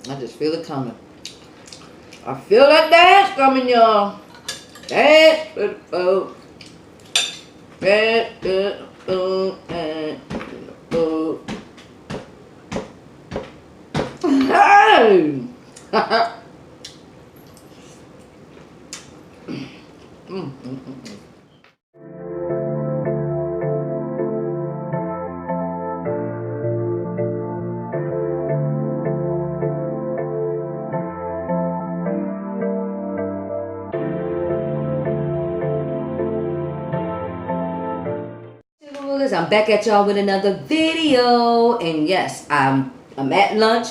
I just feel it coming. I feel that dance coming, y'all. Dance for the folks. Dance for the food and the food. Hey! I'm back at y'all with another video, and yes, I'm at lunch,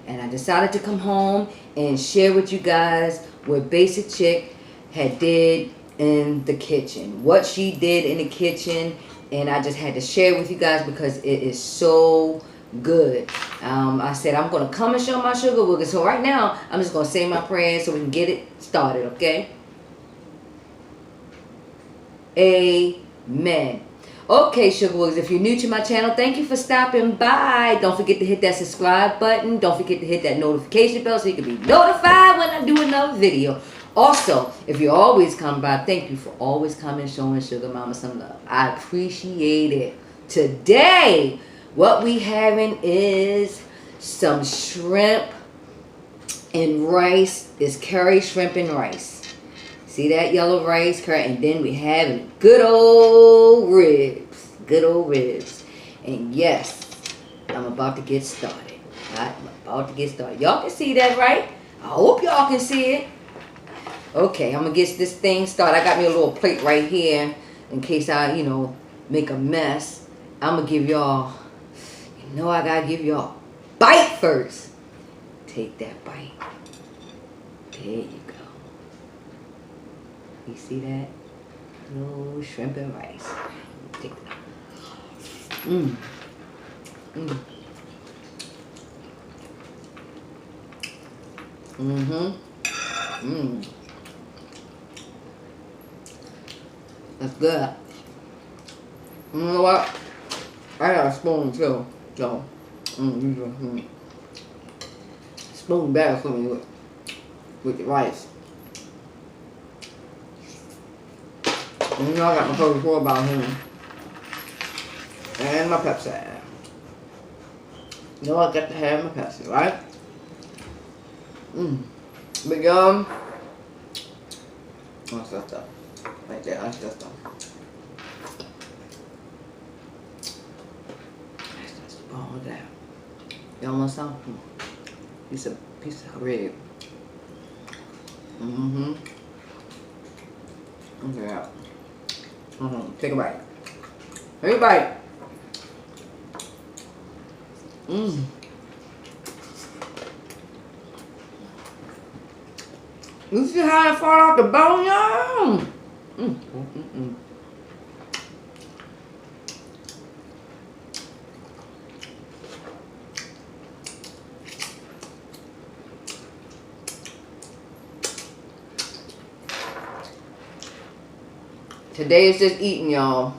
and I decided to come home and share with you guys what Basic Chic had did in the kitchen, what she did in the kitchen, and I just had to share with you guys because it is so good. I said I'm gonna come and show my Suga Wugas, so right now I'm just gonna say my prayers so we can get it started, okay? Amen. Okay, Suga Wugas, if you're new to my channel, thank you for stopping by. Don't forget to hit that subscribe button. Don't forget to hit that notification bell so you can be notified when I do another video. Also, if you always come by, thank you for always coming showing Sugar Mama some love. I appreciate it. Today, what we having is some shrimp and rice. It's curry shrimp and rice. See that yellow rice, curry, and then we having good old ribs. Good old ribs. And yes, I'm about to get started. I'm about to get started. Y'all can see that, right? I hope y'all can see it. Okay, I'm going to get this thing started. I got me a little plate right here in case I, make a mess. I'm going to give y'all, I got to give y'all a bite first. Take that bite. There you go. You see that? No shrimp and rice. Take that. That's good. You know what? I got a spoon too. So, spoon better for me with the rice. I got my Coca before about him. And my Pepsi. I got to have my Pepsi, right? But what's that stuff? Right there, that's that stuff. That's the ball of that. Y'all want some? Piece of rib. Okay. Take a bite. Take a bite. You see how it fall off the bone, y'all? Today is just eating, y'all.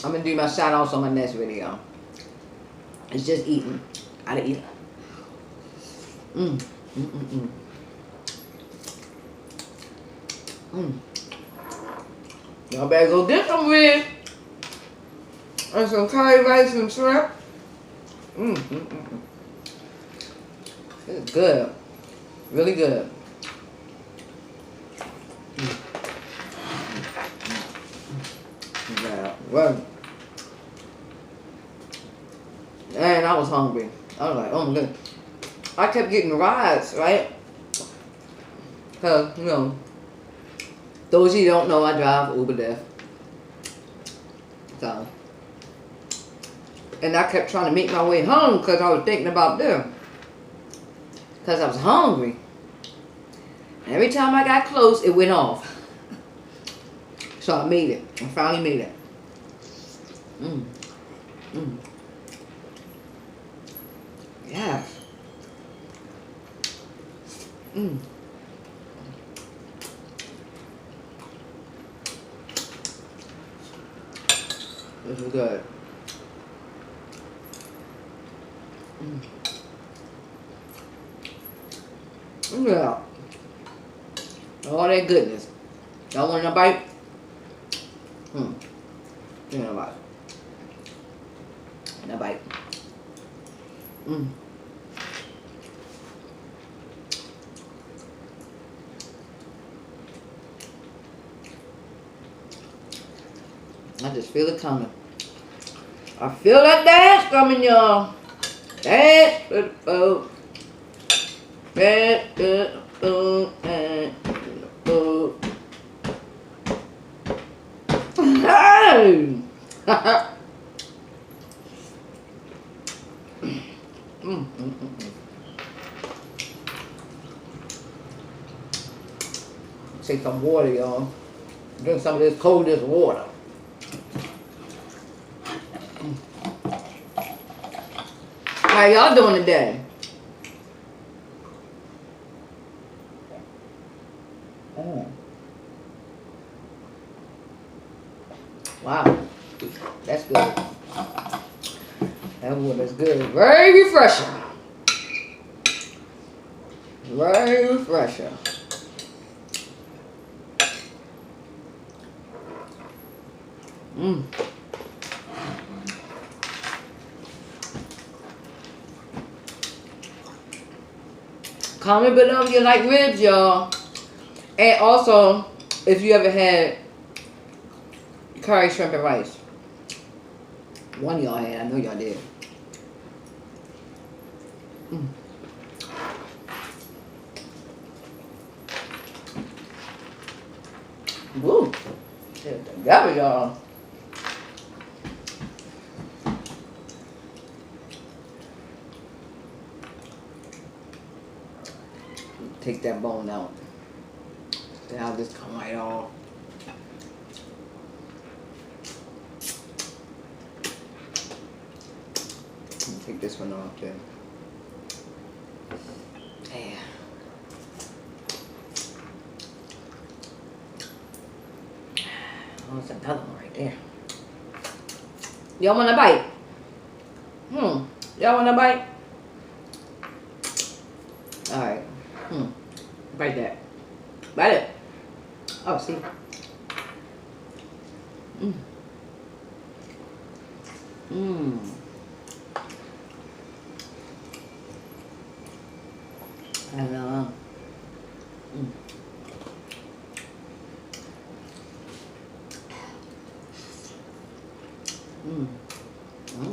I'm gonna do my shout outs on my next video. It's just eating. Gotta eat. Y'all better go get some ribs and some curry rice and shrimp. It's good. Really good. Well, and I was hungry. I was like, oh my goodness. I kept getting rides, right? Because, those of you who don't know, I drive Uber there. So, and I kept trying to make my way home because I was thinking about them. Because I was hungry. And every time I got close, it went off. So I made it. I finally made it. Yes. This is good. Yeah. All that goodness. Y'all want a bite? Give me a bite. And a bite. I just feel it coming. I feel that dance coming, y'all. Dance, oh, dance, oh. Hey! Take some water, y'all. Drink some of this coldest water. How y'all doing today? Wow, that's good. That water is good. Very refreshing. Very refreshing. Comment below if you like ribs, y'all. And also, if you ever had curry, shrimp, and rice. One of y'all had. I know y'all did. Woo. Get together, y'all. Take that bone out. Then I'll just come right off. Take this one off there. Yeah. Oh, it's another one right there. Y'all want a bite? Y'all want a bite? Alright. Bite that. Bite it. Oh, see. I know.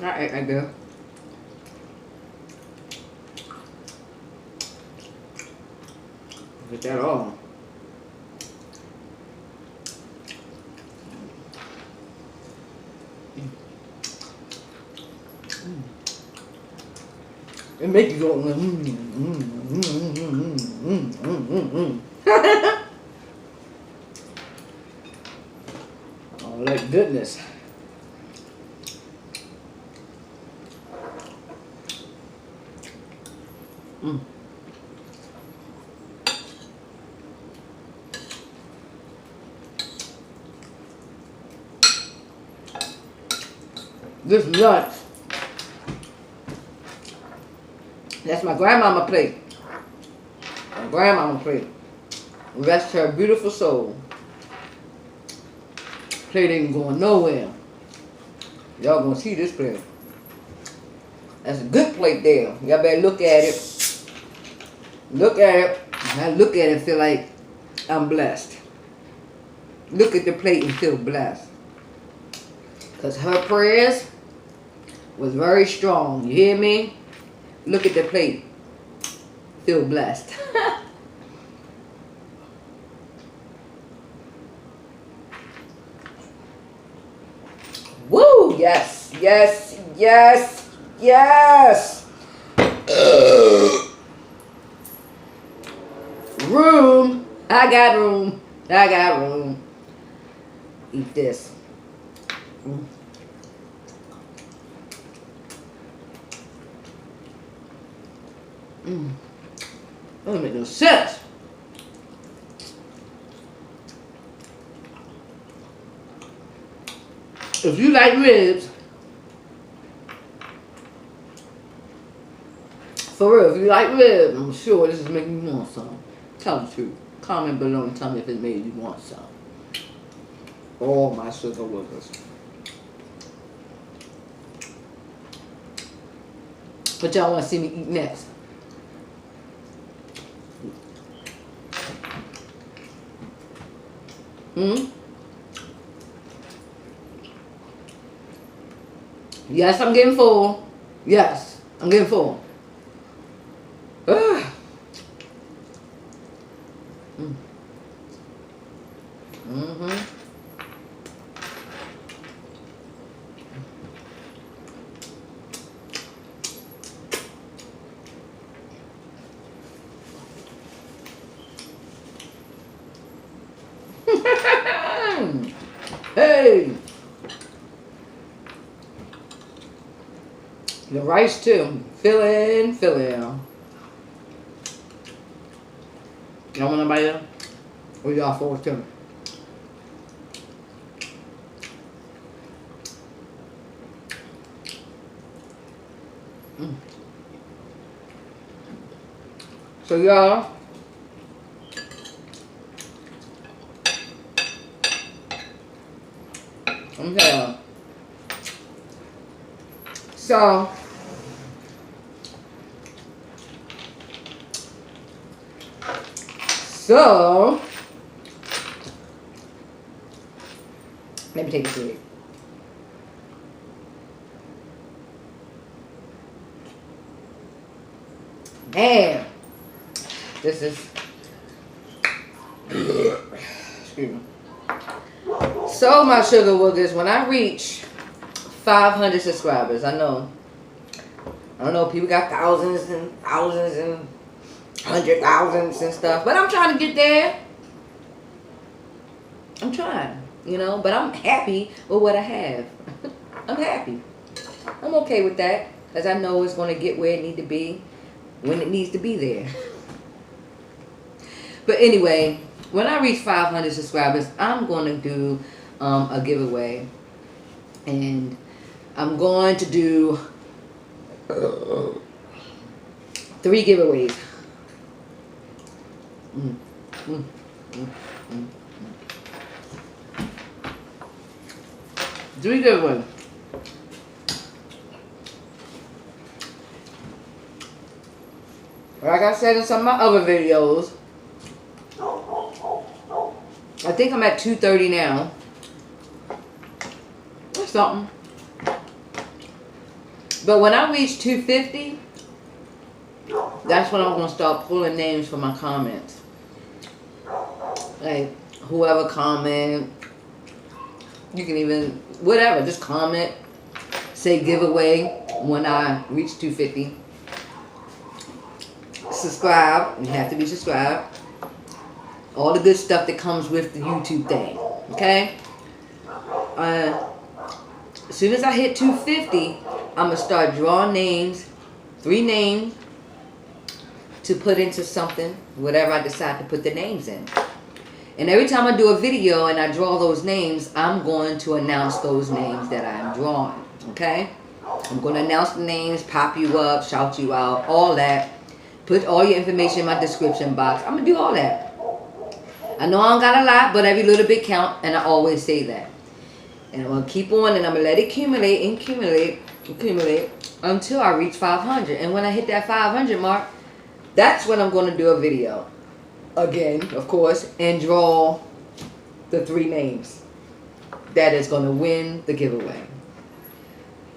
Alright, I do. Get that on. It make you go Oh, that goodness. This lunch, that's my grandmama plate. My grandmama plate. Rest her beautiful soul. Plate ain't going nowhere. Y'all gonna see this plate. That's a good plate there. Y'all better look at it. Look at it. I look at it and feel like I'm blessed. Look at the plate and feel blessed. Because her prayers was very strong. You hear me? Look at the plate. Feel blessed. Woo! Yes, yes, yes, yes. Room. I got room. I got room. Eat this. That don't make no sense. If you like ribs, For real, if you like rib, I'm sure this is making you want some. Tell the truth. Comment below and tell me if it made you want some. Oh, my Suga Wugas. What y'all want to see me eat next? Yes, I'm getting full. Yes, I'm getting full. Ugh. Hey! The rice too. Fill in, fill in. Y'all want anybody else? Or y'all full too? So y'all, okay. So let me take a drink. Man, this is excuse me. So my Suga Wugas, when I reach 500 subscribers, I know people got thousands and 100,000s and stuff, but I'm trying to get there. I'm trying, but I'm happy with what I have. I'm happy. I'm okay with that, because I know it's going to get where it needs to be when it needs to be there. But anyway, when I reach 500 subscribers, I'm going to do a giveaway, and I'm going to do 3 giveaways. 3 giveaways. Like I said in some of my other videos, I think I'm at 230 now. That's something. But when I reach 250, that's when I'm going to start pulling names for my comments. Like, whoever comment, you can even, whatever, just comment, say giveaway when I reach 250. Subscribe, you have to be subscribed. All the good stuff that comes with the YouTube thing, okay? As soon as I hit 250, I'm going to start drawing names, 3 names, to put into something, whatever I decide to put the names in. And every time I do a video and I draw those names, I'm going to announce those names that I'm drawing, okay? I'm going to announce the names, pop you up, shout you out, all that. Put all your information in my description box. I'm going to do all that. I know I don't got a lot, but every little bit count, and I always say that. And I'm going to keep on, and I'm going to let it accumulate until I reach 500. And when I hit that 500 mark, that's when I'm going to do a video. Again, of course, and draw the 3 names that is going to win the giveaway.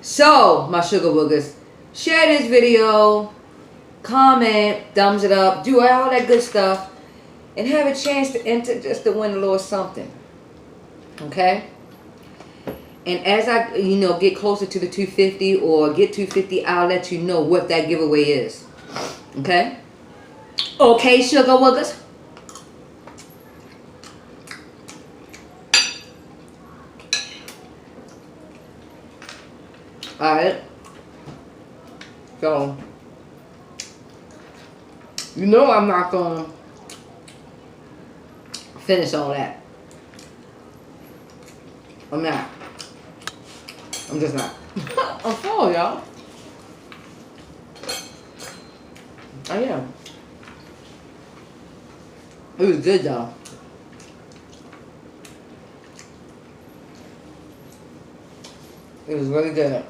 So, my Suga Wugas, share this video, comment, thumbs it up, do all that good stuff, and have a chance to enter just to win a little something. Okay? And as I, get closer to the 250 or get 250, I'll let you know what that giveaway is. Okay? Okay, Suga Wugas. Alright. So, I'm not going to finish all that. I'm not. I'm just not. I'm full, y'all. Oh yeah. It was good though. It was really good.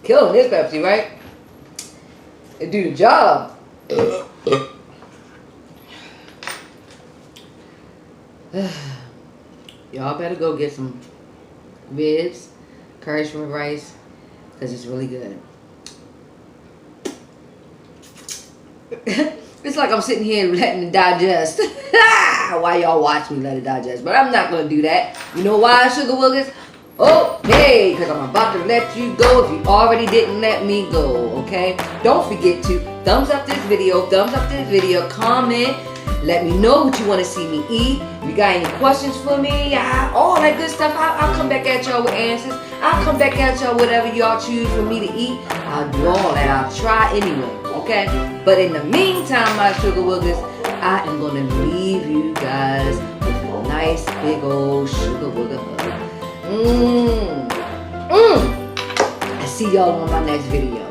Killing this Pepsi, right? It do the job. Y'all better go get some ribs, curry shrimp rice, because it's really good. It's like I'm sitting here letting it digest. While y'all watch me let it digest. But I'm not going to do that. You know why, Suga Wugas? Okay, because I'm about to let you go if you already didn't let me go, okay? Don't forget to thumbs up this video, comment, let me know what you want to see me eat. If you got any questions for me, all that good stuff, I'll come back at y'all with answers. I'll come back at y'all whatever y'all choose for me to eat. I'll do all that. I'll try anyway, okay? But in the meantime, my Suga Wugas, I am going to leave you guys with a nice big old Suga Wuga hug. I see y'all on my next video.